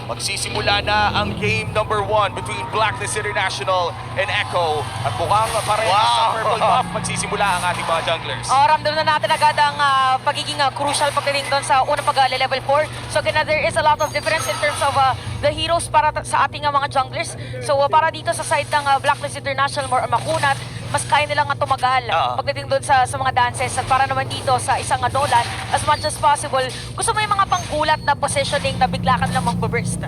Magsisimula na ang game number 1 between Blacklist International and Echo. At mukhang parehas sa purple buff magsisimula ang ating mga junglers. Ramdam na natin agad ang pagiging crucial pagdating doon sa unang pag-level 4. So again, there is a lot of difference in terms of the heroes para sa ating mga junglers. So para dito sa side ng Blacklist International, more makunat, mas kaya nilang tumagal pagdating doon sa mga dances. At para naman dito sa isang Nolan, as much as possible, gusto mo yung mga panggulat na positioning na bigla ka nilang mag-burst.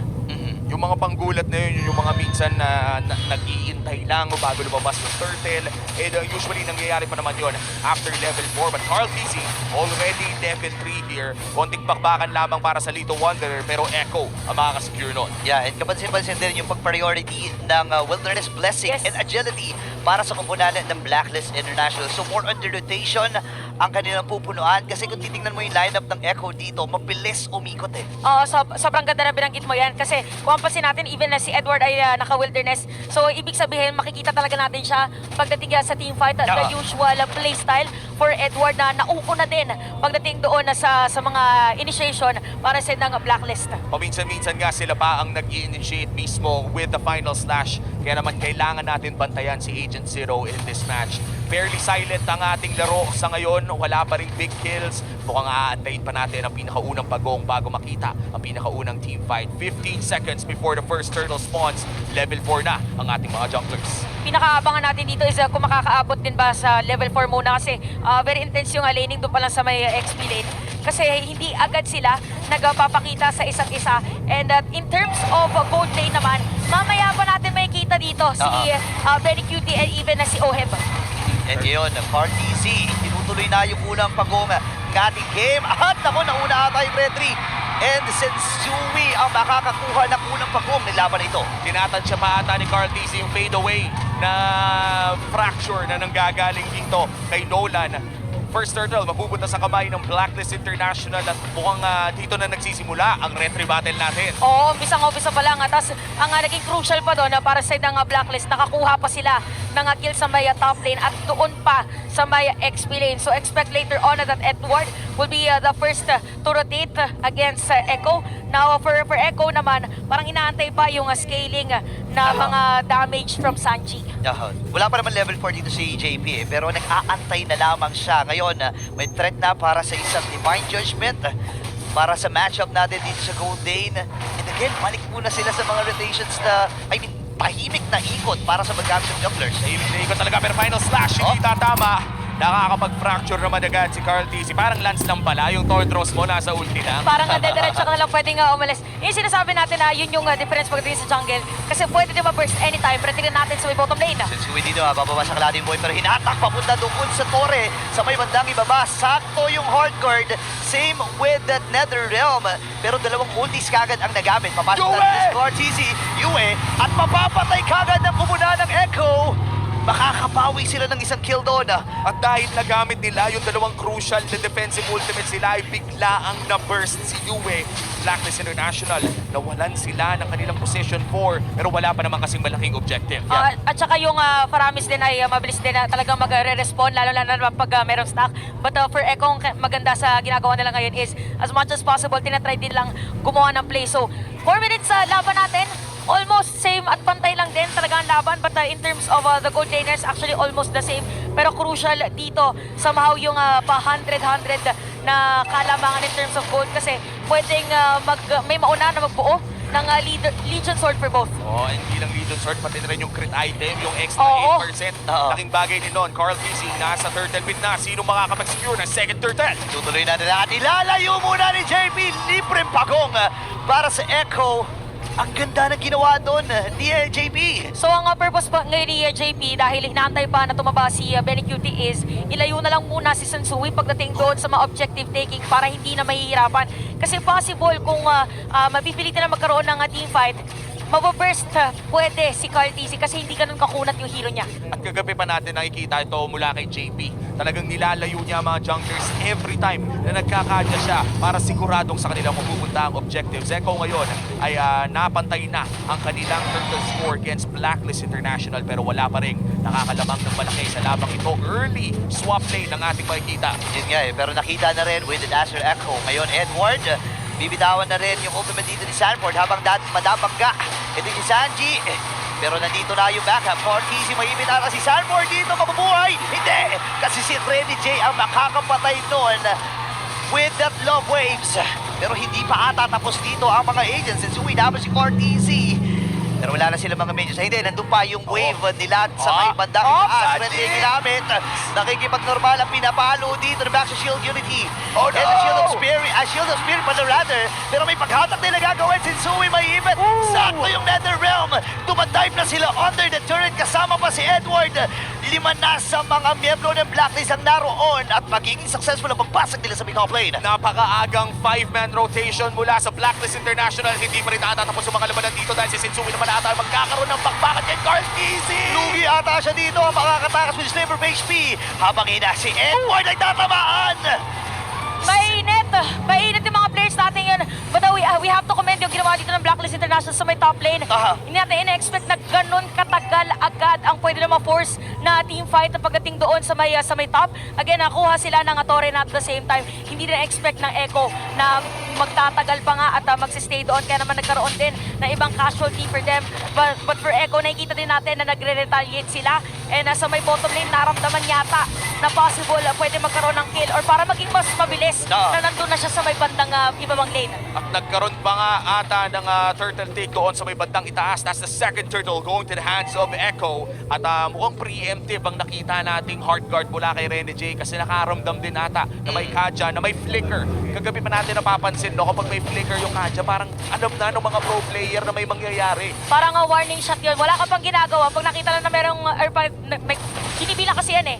Yung mga panggulat na yun, yung mga minsan na nag-iintay lang bago lumabas yung turtle. And usually nangyayari pa naman yun after level 4. But Carl TC already level 3 here. Konting bakbakan lamang para sa Lito Wanderer, pero Echo ang makakasecure nun. Yeah, and kapansin-pansin din yung pag-priority ng Wilderness Blessing and Agility para sa komponanan ng Blacklist International. So more on the rotation ang kanilang pupunuan kasi kung titingnan mo yung lineup ng Echo dito, mabilis umikot eh. Sobrang ganda na binanggit mo yan kasi kung pansin natin, even na si Edward ay naka-wilderness. So ibig sabihin, makikita talaga natin siya pagdating sa teamfight. The usual playstyle for Edward na nauuna din pagdating doon sa mga initiation para sa ng Blacklist. Paminsan-minsan nga sila pa ang nag-i-initiate mismo with the final slash. Kaya naman kailangan natin bantayan si Agent Zero in this match. Fairly silent ang ating laro sa ngayon. Wala pa ring big kills. Mukhang aantayin pa natin ang pinakaunang pagong bago makita ang pinakaunang team fight. 15 seconds before the first turtle spawns. Level 4 na ang ating mga junglers. Pinakaabangan natin dito is kung makakaabot din ba sa level 4 muna kasi very intense yung laning doon pa lang sa may XP lane. Kasi hindi agad sila nagpapakita sa isa't isa. And in terms of gold lane naman, mamaya pa natin makikita dito si Benny Cutie and even na si Oheb. And ngayon, RTC, tinutuloy na yung unang pagong ng ating game. At ako, nauna ata yung Red 3. And Sensui ang makakakuha ng unang pagong ng laban na ito. Tinatansya pa ata ni Carl TC yung fade away na fracture na nanggagaling dito kay Nolan. First turtle, mapupunta sa kamay ng Blacklist International at mukhang dito na nagsisimula ang retry battle natin. Oo, umpisa pa lang. At ang naging crucial pa doon para sa ng Blacklist, nakakuha pa sila ng kill sa may top lane at doon pa sa may XP lane. So expect later on that Edward will be the first to rotate against Echo. Now for Echo naman, parang inaantay pa yung scaling na mga damage from Sanji. Wala pa naman level 4 dito si JP pero nag-aantay na lamang siya. Ngayon, may threat na para sa isang Divine Judgment para sa matchup natin dito sa Gold Lane. And again, balik muna sila sa mga rotations na, tahimik na ikot para sa maggamit ng junglers. Tahimik na ikot talaga pero final slash, hindi tatama. Nakakapag-fracture naman agad si Carl TC. Parang lance lang pala, yung Tordros mo nasa ulti na. Parang dediretso ka na lang pwedeng umalis. Yung sinasabi natin na yun yung difference pagdating sa jungle. Kasi pwede din ma-burst anytime, pero tingnan natin sa may bottom lane. Sensui dito, bababa sa Kaladin Boy pero hinatak papunta doon sa Torre sa may bandang ibaba. Sakto yung hard guard. Same with that Nether Realm. Pero dalawang ultis kagad ang nagamit. Papasok na rin si RTC, Yue, at mapapatay kagad ng kumuna ng Echo. Makakapawi sila ng isang kill doon. At dahil nagamit nila yung dalawang crucial na defensive ultimates sila ay bigla ang na-burst si Yue. Blacklist International, nawalan sila ng kanilang position 4 pero wala pa naman kasing malaking objective. At saka yung Faramis din ay mabilis din na talagang magre-respawn lalo na pag merong stack. But for Echo, maganda sa ginagawa nila ngayon is as much as possible, tinatry din lang gumawa ng play. So 4 minutes sa laban natin. Almost same at pantay lang din talaga ang laban. But in terms of the gold laners, actually almost the same. Pero crucial dito, somehow yung pa 100 na kalamangan in terms of gold. Kasi pwedeng may mauna na magbuo ng Legion Sword for both. Hindi lang Legion Sword, pati rin yung crit item, yung extra 8%. Laking bagay din nun. Carl TC nasa turtle pit na. Sino makakapag-secure ng second turtle? Tutuloy natin at ilalayo muna ni JP. Libreng pagong para sa Echo. Ang ganda na ginawa doon ni JP. So ang purpose pa ngayon ni JP dahil hinaantay pa na tumaba si Benny Cutie is ilayo na lang muna si Sensui pagdating doon sa mga objective taking para hindi na mahihirapan. Kasi possible kung mapipilitan na magkaroon ng team fight, mababurst pwede si Carl TC kasi hindi ganun kakunat yung hero niya. At kagabi pa natin nakikita ito mula kay JP. Talagang nilalayo niya mga junglers every time na nagkakadya siya para siguradong sa kanilang mapupunta ang objectives. Echo ngayon ay napantay na ang kanilang turtle score against Blacklist International pero wala pa rin nakakalamang ng malaki sa labang ito. Early swap lane ang ating makikita. Yun nga pero nakita na rin with the Dazzler Echo. Ngayon, Edward, Bibitawan na rin yung ultimate dito ni Sanford habang madabangga. Ito si Sanji. Pero nandito na yung backup. Cortez, may imitara si Sanford dito. Mabubuhay! Hindi! Kasi si Renny J ang makakapatay doon with that love waves. Pero hindi pa ata tapos dito ang mga agents. And suwi naman si Cortez. Pero wala na sila mga minions. Hindi, nandun pa yung wave nila sa may bandang itaas. Red Ray ginamit. Nakikipag-normal ang pinapalo dito na back sa Shield Unity. And the Shield of Spirit pala rather. Pero may paghatak nila gagawin. Sensui may ibit. Sakto yung Nether Realm. Tumadive na sila under the turret. Kasama pa si Edward. 5 na sa mga miyembro ng Blacklist ang naroon. At magiging successful ang pagpasok nila sa pick-up lane. Napakaagang 5-man rotation mula sa Blacklist International. Hindi pa rin natatapos yung mga labanan dito dahil si Sensui naman ata magkakaroon ng bakbakan kay Cortez. Lugi ata siya dito ang makakatakas with Sniper HP. Habang ina si Edward ay tatamaan. Mainit yung mga players natin yun. But we have to commend yung ginawa dito ng Blacklist International sa may top lane. Hindi natin ina-expect na ganun katagal agad ang pwede na ma-force na team fight na pagdating doon sa may top. Again, nakuha sila ng Torre na at the same time. Hindi na expect ng Echo na magtatagal pa nga at magsistay doon. Kaya naman nagkaroon din ng ibang casualty for them. But for Echo, nakikita din natin na nagre-retaliate sila. And sa may bottom lane, naramdaman yata na possible pwede magkaroon ng kill or para maging mas mabilis na nandun na siya sa may bandang ibabang lane. At nagkaroon pa nga ata ng turtle take doon sa may bandang itaas. That's the second turtle going to the hands of Echo. At mukhang preemptive ang nakita nating heart guard mula kay Renny J kasi nakaramdam din ata na may Kaja, na may flicker. Kagabi pa natin napapansin no, kapag may flicker yung Kaja, parang alam na ng mga pro player na may mangyayari. Parang warning shot yun. Wala ka pang ginagawa. Pag nakita lang na merong binibila kasi yan eh.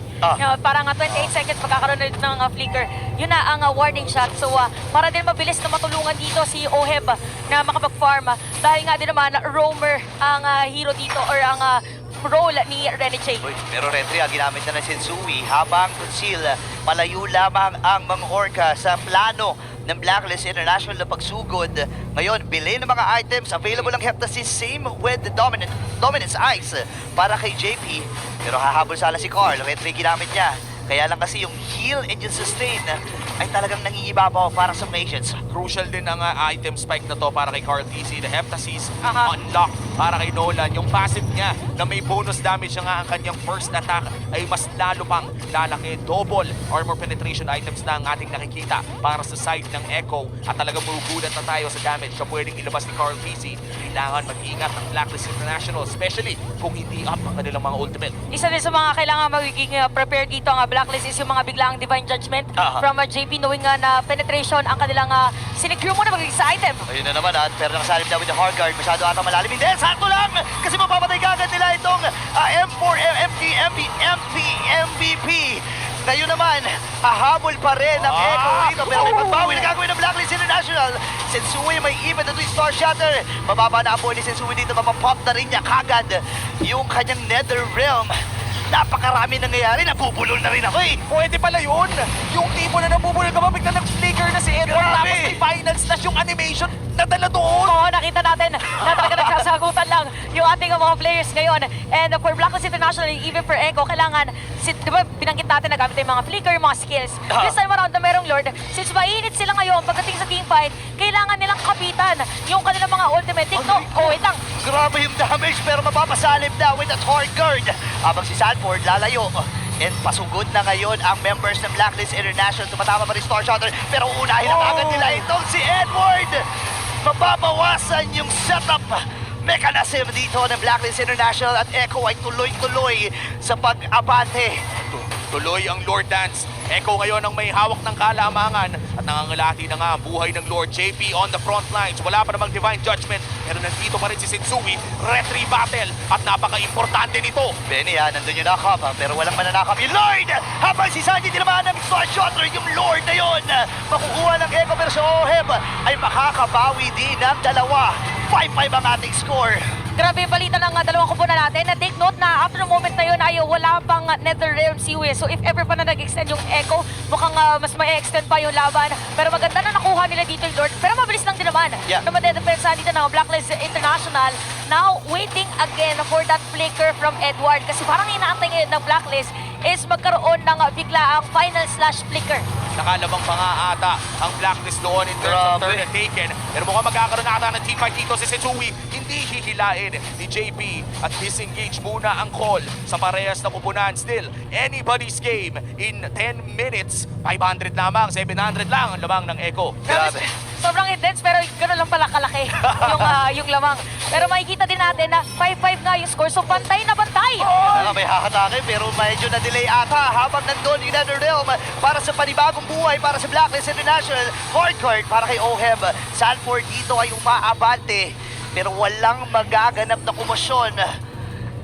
Parang 28 seconds magkakaroon na ng flicker. Yun na ang warning shot. So para din mabilis na matulungan dito si Oheb na makapag-farm. Dahil nga din naman roamer ang hero dito or ang role ni Renny J. Pero Retri, ginamit na ng Sensui habang conceal. Malayo lamang ang mga orca sa plano ng Blacklist International na pagsugod. Ngayon, bili ng mga items. Available ang Heptasis. Same with the Dominance Ice para kay JP. Pero hahabol sana si Carl. Retri ginamit niya. Kaya lang kasi yung heal and yung sustain ay talagang nangingibabaw para sa Nations. Crucial din ang item spike na to para kay Carl TC. The Heptasis unlock para kay Nolan. Yung passive niya na may bonus damage na nga ang kanyang first attack ay mas lalo pang lalaki. Double armor penetration items na ang ating nakikita para sa side ng Echo. At talagang magugulat na tayo sa damage na pwedeng ilabas ni Carl TC. Kailangan mag-ingat ang Blacklist International, especially kung hindi up ang kanilang mga ultimate. Isa din sa mga kailangan magiging prepared dito ang Blacklist is yung mga biglaang Divine Judgment from JP, knowing na penetration ang kanilang sinecure muna magiging sa item. Ayun na naman pero nakasalip na with the hard guard. Masyado ata malalim. Hindi, sakto lang! Kasi mapapatay kagad nila itong M4, MVP. Ngayon naman, hahabol pa rin ang Echo dito. Pero may pagbawi na gagawin ng Blacklist International. Sensui may even na ito yung Star Shatter. Mababa na ang boy ni Sensui dito. Mapapop na rin niya kagad yung kanyang Nether Realm. Napakarami nangyayari. Nabubulol na rin ako eh. Pwede pala yun. Yung tipo na nabubulol ka ba, bigla nag-flicker na si Edward. Grabe. Tapos may final slash yung animation na dala doon. Oo, nakita natin na talaga nagsasagutan lang yung ating mga players ngayon. And for Blacklist International, even for Echo, kailangan, di ba binanggit natin na gamit yung mga flicker, yung mga skills. This time around na merong Lord, since mainit sila ngayon pagdating sa teamfight, kailangan nilang kapitan yung kanilang mga ultimate. Wait lang. Grabe yung damage pero mapapasalip na with that hard guard. Habang si Sanford lalayo. And pasugod na ngayon ang members ng Blacklist International. Tumatama pa rin Star Shatter pero unahin ang agad nila itong si Edward. Mababawasan yung setup mechanism dito ng Blacklist International at Echo ay tuloy-tuloy sa pag-abante. Tuloy ang Lord Dance. Echo ngayon ang may hawak ng kalamangan at nangangalati na nga ang buhay ng Lord. JP on the front lines. Wala pa namang Divine Judgment pero nandito pa rin si Sensui. Retry battle at napaka-importante nito. Benny nandun yung nakap pero walang mananakap yung Lord! Habang si Sanji tinamaan ng Star Shatter yung Lord na yun. Makukuha ng Echo pero sa Oheb ay makakabawi din ng dalawa. 5-5 ang ating score. Grabe yung balita ng dalawang kupunan natin. Na take note na after the moment na yun ay wala pang Nether Realm Seaway. So if ever pa na nag-extend yung Echo, mukhang mas may-extend pa yung laban. Pero maganda na nakuha nila dito yung Lord. Pero mabilis lang din naman na madedepensahan dito ng Blacklist International Now, waiting again for that flicker from Edward. Kasi parang inaantay ngayon ng Blacklist is magkaroon ng biglaang final slash flicker. Nakalabang pa nga ata ang Blacklist doon in terms of Grabe. turn and taken. Pero mukhang magkakaroon na ata ng teamfight dito si Setsui. Hindi hihilain ni JP at disengage muna ang call sa parehas na kupunan. Still, anybody's game in 10 minutes. 500 lamang, 700 lang ang lamang ng Echo. Grabe. Sobrang intense pero gano'n lang pala kalaki yung lamang. Pero makikita din natin na 5-5 nga yung score. So pantay na bantay. May hahatakin pero medyo na-delay ata habang nandun yung NetherRealm para sa panibagong buhay para sa Blacklist International. Hardcore para kay Oheb. Sanford dito ay umaabante pero walang magaganap na kumosyon.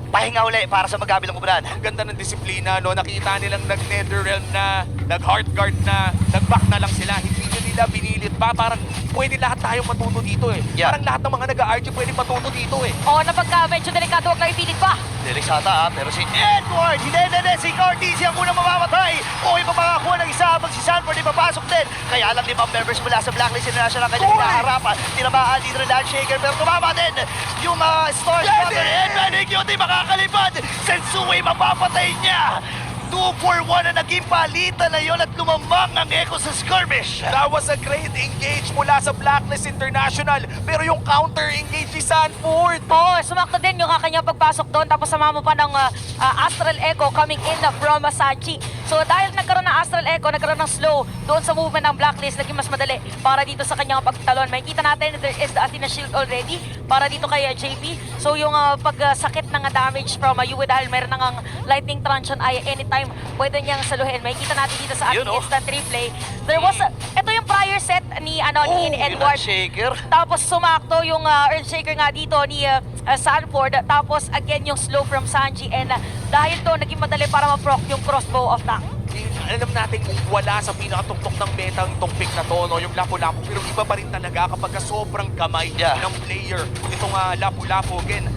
Pahinga uli para sa magkabilang kupunan. Ang ganda ng disiplina, no? Nakita nilang nag-Netherrealm na, nag-Heartguard na, nag-back na lang sila. Hindi nila pinilit pa. Parang pwede lahat tayong matuto dito eh. Yeah. Parang lahat ng mga nag-RG pwede matuto dito eh. O na pagka medyo delikado, huwag lang ipilit pa. Delix ata pero si Edward, hindi, si Cortez ang unang mamamatay. O ipapakakuha ng isa habang si Sanford ipapasok din. Kaya lang 5 members mula sa Blacklist International ang kanyang hinaharapan. Tinamaan dito ng Landshaker pero tumama din yung Star Shooter. And Manic Yun di makakalipad. Sensui mapapatay niya. 2-4-1 na naging palitan na yon at lumamang ang Echo sa skirmish. That was a great engage mula sa Blacklist International. Pero yung counter-engage ni Sanford. Oo, sumakto din yung kanyang pagpasok doon. Tapos sama mo pa ng Astral Echo coming in from Sachi. So dahil nagkaroon ng Astral Echo, nagkaroon ng slow doon sa movement ng Blacklist, naging mas madali para dito sa kanyang pagtalon. Makikita natin, there is the Athena Shield already para dito kay JP. So yung pagsakit ng damage from Yue dahil meron ng Lightning Truncheon ay anytime pwede niyang saluhin. Makikita natin dito sa ating instant replay. There was, ito yung prior set ni Edward. Shaker. Tapos sumakto yung Earthshaker nga dito ni Sanford. Tapos again yung slow from Sanji. And dahil to naging madali para ma-proc yung crossbow of tank. Alam natin wala sa pinakatuktok ng meta itong pick na to, no? Yung Lapu-Lapu. Pero iba pa rin talaga kapag sobrang kamay ng player. Itong Lapu-Lapu again.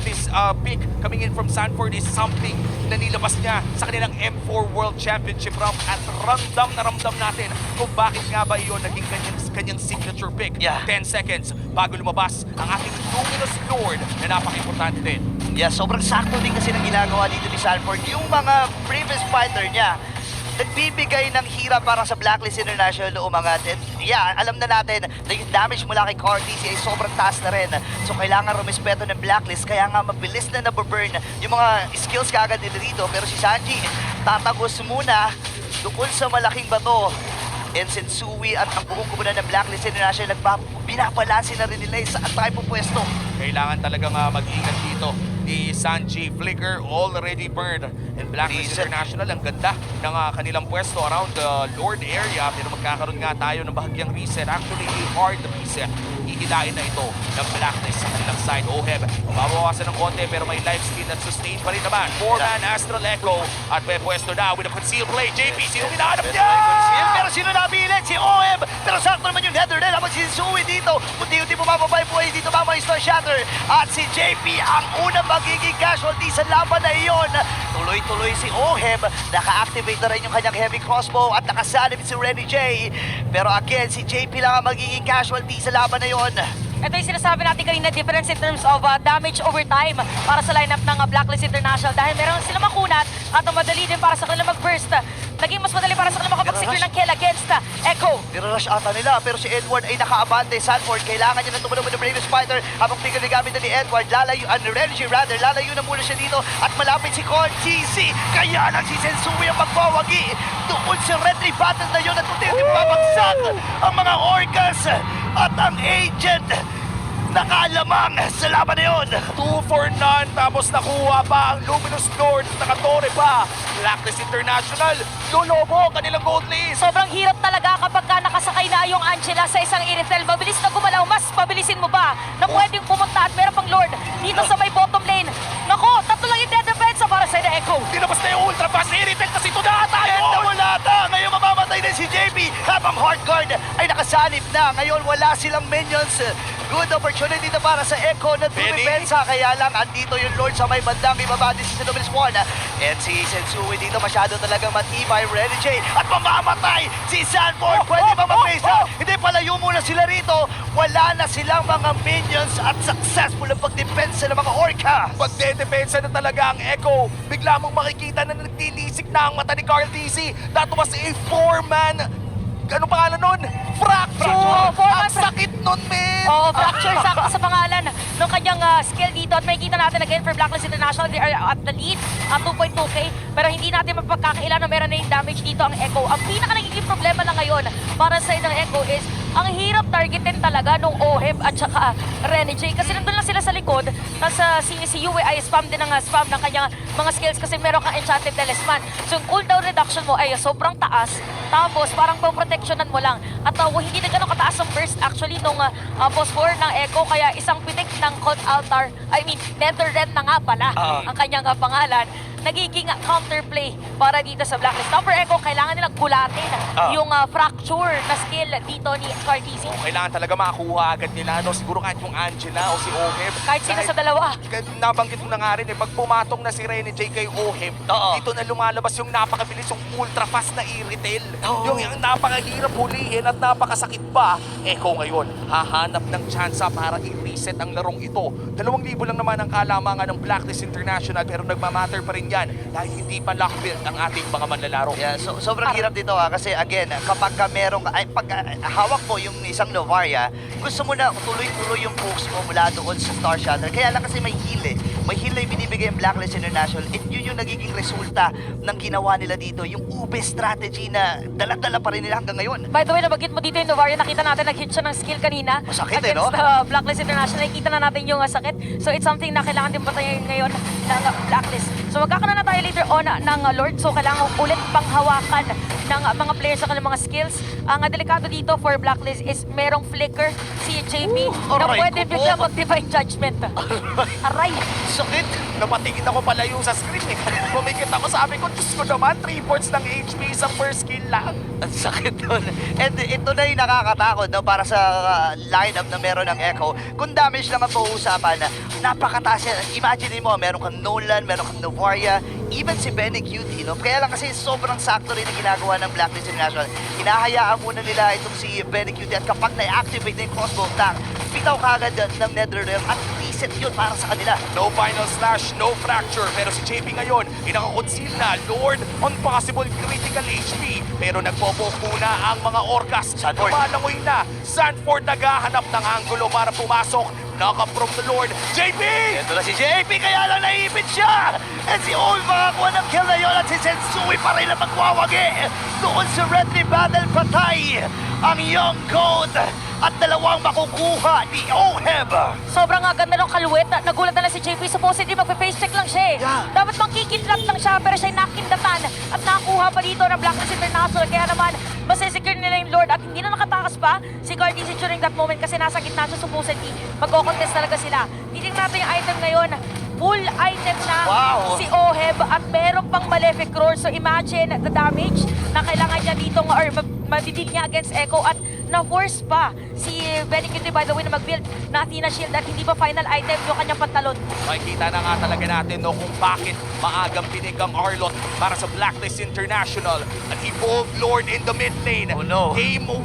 This pick coming in from Sanford is something na nilabas niya sa kanilang M4 World Championship round at ramdam na ramdam natin kung bakit nga ba iyon naging kanyang signature pick. 10 seconds bago lumabas ang ating Luminous Lord na napaka-importante din. Yeah, sobrang sakto din kasi ng ginagawa dito ni Sanford. Yung mga previous fighter niya, nagbibigay ng hirap para sa Blacklist International noong mga... Yeah, alam na natin na yung damage mula kay Cortez ay sobrang taas na rin. So kailangan rumispeto ng Blacklist, kaya nga mabilis na naburn yung mga skills kaagad nila dito. Pero si Sanji, tatagos muna doon sa malaking bato. And Sensui at ang buong kupunan ng Blacklist International, binabalansin na rin nila sa type of pwesto. Kailangan talagang mag-ingat dito ni Sanji. Flicker already burned in Blacklist International. Ang ganda ng kanilang pwesto around the Lord area. Pero magkakaroon nga tayo ng bahagyang reset. Actually, hard reset. Hihilain na ito ng Blacklist sa kanilang side. Oheb, mabawasan ng konti pero may life steal at sustain pa rin naman. 4-man Astral Echo at may pwesto na with a concealed play. JP, sino hinahanap niya? Pero sino napilit? Si Oheb. Pero sakto naman yung NetherRealm habang si Sensui dito. Unti-unti bumababay po dito mama yung Star Shatter. At si JP ang unang magiging casualty sa laban na iyon. Tuloy-tuloy si Oheb. Naka-activate na rin yung kanyang heavy crossbow at nakasalib si Renny J. Pero again, si JP lang ang magiging casualty sa laban na iyon. Ito yung sinasabi natin kanina, difference in terms of damage over time para sa lineup ng Blacklist International dahil meron sila makunat at madali din para sa kanila mag-burst. Naging mas madali para sa kanila makapag-secure ng kill against Echo. Nirarush ata nila pero si Edward ay nakaabante. Sanford, kailangan niya na tumunong ng Bravest Fighter habang pickle na gamit na ni Edward. Lalayo na muna siya dito at malapit si Cortez. Kaya lang si Sensui ang magwawagi. Doon sa retry battle na yun at unti-unti babagsak ang mga Orcas at ang Agent nakalamang sa laban na yun. 2 for none, tapos nakuha pa ang Luminous Lord, nakatore pa. Blacklist International, lolobo kanilang gold list. Sobrang hirap talaga kapag nakasakay na yung Angela sa isang Irithel. Mabilis na gumalaw, mas pabilisin mo ba na pwedeng pumunta at meron pang Lord dito sa may bottom lane. Nako, tatlo lang yung dead defense para sa Echo. Hindi na basta yung ultra fast Iritel kasi ito na tayo. And nawala ata. Ngayon mamamatay din si JP habang Hardguard ay nakasanib na. Ngayon wala silang minions. Good opportunity na para sa Echo na tumipensa. Kaya lang andito yung Lord sa may bandang ibaba din si Luminous 1. And si Sensui dito masyado talagang matibay, Renny J. At mamamatay si Sanford. Pwede ba ma-face out? Hindi, palayo muna sila rito. Wala na silang mga minions at successful ang pagdepensa ng mga Orca. Pagdedepensa na talaga ang Echo. Bigla mong makikita na nagtilisik na ang mata ni Carl DC. That was a 4-man. Ano pangalan nun? Fracture! Oo, 4-man Ang sakit nun, men! Oo, fracture sakto sa pangalan ng kanyang skill dito. At makikita natin again for Blacklist International, they are at the lead at 2.2k. Pero hindi natin mapagkakailan na meron na yung damage dito ang Echo. Ang pinaka nagiging problema na ngayon para sa ng Echo is ang hirap targetin talaga nung Oheb at saka Renny J. Kasi nandun lang sila sa likod. Tapos si Yue ay spam din ng spam ng kanyang mga skills kasi meron kang Enchanted Talisman. So yung cooldown reduction mo ay sobrang taas. Tapos parang proprotectionan mo lang. At hindi na ganun kataas ang burst actually nung boss 4 ng Echo. Kaya isang pitik ng Cult Altar, Netherrealm na nga pala ang kanyang pangalan. Nagiging counterplay para dito sa Blacklist. Now for Echo, kailangan nilang gulatin yung fracture na skill dito ni Cartesi. Kailangan talaga makakuha agad nila. No? Siguro kahit yung Angela o si Oheb. Kahit sino sa dalawa. Nabanggit mo na nga rin, pag pumatong na si Renny J kay Oheb, dito na lumalabas yung napakabilis, yung ultra fast na Irritel. Yung napakahirap hulihin at napakasakit pa. Echo ngayon, hahanap ng tsansa para i-reset ang larong ito. 2,000 lang naman ang kalamangan ng Blacklist International pero nagmamatter pa rin yan dahil hindi pa lock-build ang ating mga manlalaro. Yeah, sobrang hirap dito kasi again, kapag pag hawak mo yung isang Novaria, gusto mo na tuloy-tuloy yung pokes mo mula doon sa Star Shatter. Kaya lang kasi may heal eh. May heal na binibigay ang Blacklist International at yun yung nagiging resulta ng ginawa nila dito. Yung ube strategy na dala-dala pa rin nila hanggang ngayon. By the way, nabagit mo dito yung Novaria, nakita natin nag-hit siya ng skill kanina. Masakit against no? Blacklist International. Nakita na natin yung sakit. So it's something na kailangan din batayin ngayon ng Blacklist. So magkakaroon na tayo later on ng Lord. So kailangan ulit panghawakan ng mga players sa kanilang mga skills. Ang delikado dito for Blacklist is merong flicker si JP na aray pwede ko po. bigla mag-divine judgment. Aray! Sakit! Napatingin ako palayo sa screen eh. Pumikit ako, sabi ko, Diyos ko naman, 3 boards ng HP sa first kill lang. Ang sakit nun. And ito na yung nakakatakot no, para sa lineup na meron ng Echo. Kung damage lang ang pauusapan, napakataas yan. Imagine mo, meron kang Nolan, meron kang Novaria, even si Benny Cutie. No? Kaya lang kasi sobrang sakto rin ang ginagawa ng Blacklist International. Hinahayaan muna nila itong si Benny Cutie at kapag na-activate na yung crossbow tank, bitaw kagad ng Netherrealm at reset yun para sa kanila. No final slash, no fracture. Pero si JP ngayon, inaka-conceal na Lord on possible critical HP. Pero nagpo-poke muna ang mga Orcas. Sanford. Lumalangoy na. Sanford naghahanap ng anggulo para pumasok. Knock up from the Lord. JP! Ito na si JP, kaya lang naipit siya! And si Owen makakuha ng kill na yun at si Sensui pa rin na magwawagi! Doon sa Red Battle patay ang Young Goat at dalawang makukuha ni Oheb! Sobrang ganda ng kaluwit. Nagulat na lang si JP. Supposedly magpe-face check lang siya eh. Yeah. Dapat mangkikidlat lang siya pero siya nakindatan at nakuha pa dito ng Blacklist International. Kaya naman, masisecure nila yung Lord at hindi na nakatakas pa si Cartesi during that moment kasi nasa gitna siya supposedly. Magko-contest talaga sila. Titignan natin yung item ngayon. Full item na si Oheb at meron pang Malefic Roar. So imagine the damage na kailangan niya dito or madidil niya against Echo at na-force pa si Benny Cutie by the way na mag-build na Athena Shield at hindi pa final item yung kanyang pantalon. Makikita na nga talaga natin no, kung bakit maagang pinig ang Arlot para sa Blacklist International. An Evolved Lord in the mid lane. Oh no. Game 1.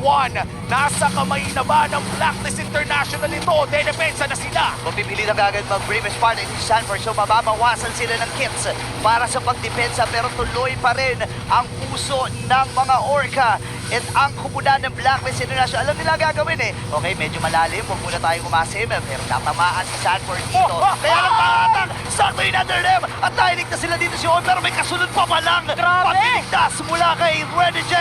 Nasa kamay na ba ng Blacklist International ito? Dedepensa na sila. Mapipili na kagad mag-Brave Spartan si Sanford so mababawasan sila ng kits para sa pagdepensa pero tuloy pa rin ang puso ng mga Orca. At ang komunidad ng Blacklist International, alam nila gagawin eh. Okay, medyo malalim, huwag muna tayong umasim, pero tatamaan si Sanford dito. Kaya lang paatang, sakto yung Netherrealm at nahiligtas sila dito si Owen, pero may kasunod pa palang pagligtas mula kay Renny J.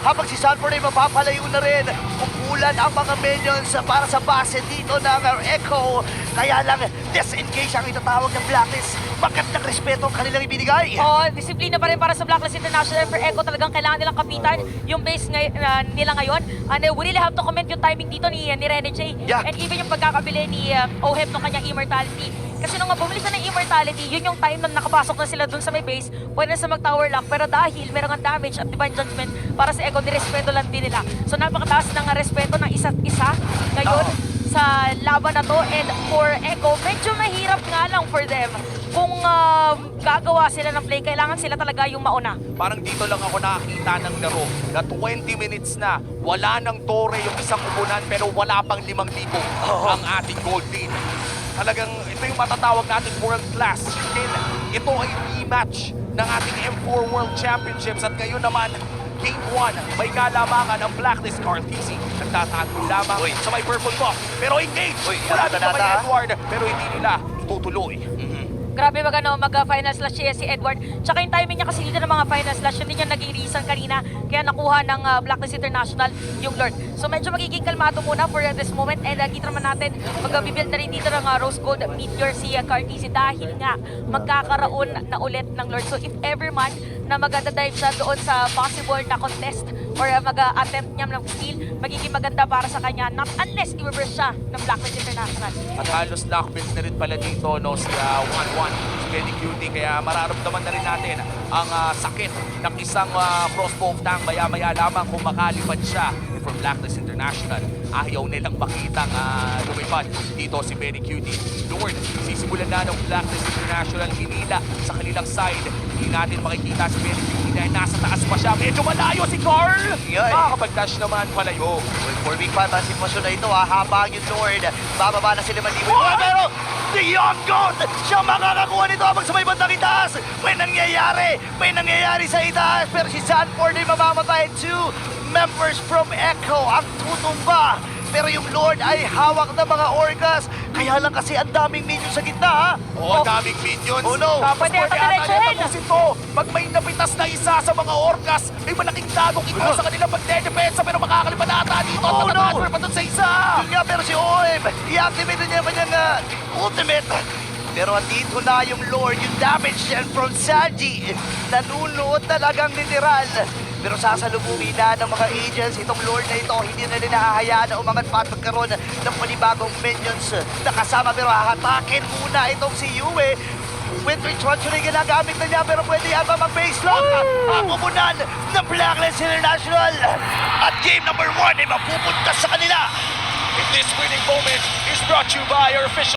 Habang si Sanford ay mapapalayo na rin, umulan ang mga minions para sa base dito ng Echo. Kaya lang, disengage ang itatawag ng Blacklist. Bakit ng respeto ang kanilang ibinigay? Disiplina pa rin para sa Blacklist International. For Echo talagang kailangan nilang kapitan yung base nila ngayon. And we really have to comment yung timing dito ni Renny J. Yeah. And even yung pagkakabili ni Oheb ng kanyang Immortality. Kasi nung bumili siya ng Immortality, yun yung time na nakapasok na sila dun sa may base, pwede na sa mag-tower lock. Pero dahil meron ang damage at Divine Judgment para sa Echo, nirespeto lang din nila. So napakataas ng respeto ng isa't isa ngayon sa laban na to. And for Echo, medyo mahirap nga lang for them. Kung gagawa sila ng play, kailangan sila talaga yung mauna. Parang dito lang ako nakakita ng laro na 20 minutes na wala ng tore yung isang upunan pero wala pang 5,000 ang ating gold team. Talagang ito yung matatawag natin world class. Then, ito ay rematch ng ating M4 World Championships at ngayon naman Game 1, may kalamangan ang Blacklist RTC. Nagtatago lamang Uy. sa may purple box. Pero engage! Uy, Wala dito nata-nata, kay ha? Edward pero hindi nila itutuloy. Grabe mag-final slash siya si Edward. Tsaka yung timing niya kasi dito ng mga final slash, hindi niya naging reason kanina. Kaya nakuha ng Blacklist International yung Lord. So medyo magiging kalmado muna for this moment. And kita naman natin, mag-build na rin dito ng Rose Gold Meteor si Cartesi dahil nga magkakaroon na ulit ng Lord. So if ever man na magdadive siya doon sa possible na contest or mag-attempt niya ng steal, magiging maganda para sa kanya. Not unless i-reverse siya ng Blacklist International. At halos lockpicks na rin pala dito no, si 1-1, si Benny Cutie. Kaya mararamdaman na rin natin ang sakit ng isang crossbow tank. Maya-maya lamang kung makalipad siya from Blacklist International. Ayaw nilang makitang lumipad dito si Benny Cutie. Lord, sisimulan na ng Blacklist International hinila sa kanilang side. Hindi natin makikita si Benny Cutie dahil nasa taas pa siya. Medyo malayo si Carl! Yeah, eh. Makakapag-dash naman palayo. 4 week pa ang sitwasyon na ito, habang yung Lord, bababa na sila Mandiboy. Pero the Young God, siya makakakuha nito habang sa may bandang itaas. May nangyayari sa itaas, pero si Sanford ay mamamatay. 2 members from Echo ang tutumba. Pero yung Lord ay hawak ng mga Orcas. Kaya lang kasi ang daming minions sa gitna, ha? Oo, daming minions. Oh, no. Tapos Pwede pwede pagdiretsuhin. ata tapusin to. Pag may napitas na isa sa mga orcas, may malaking dagok ito sa kanilang pagdedepensa pero makakalipad ata dito at Oh, no. nakatransfer pa dun sa isa. Yun nga, pero si OM, i-activate na niya naman yung ultimate. Pero andito na yung Lord, yung damage yan from Sanji. Nanunood talagang literal. Pero sasalubungin na ng mga agents, itong Lord na ito, hindi na nila hahayaan na umangat pa at magkaroon ng panibagong minions na kasama. Pero hahatakin muna itong si Yue. With Retroncho na ginagamit na niya, pero pwede yan ba mag-base lock? Ang umunan ng Blacklist International. At game number 1 ay mapupunta sa kanila. This winning moment is brought to you by our official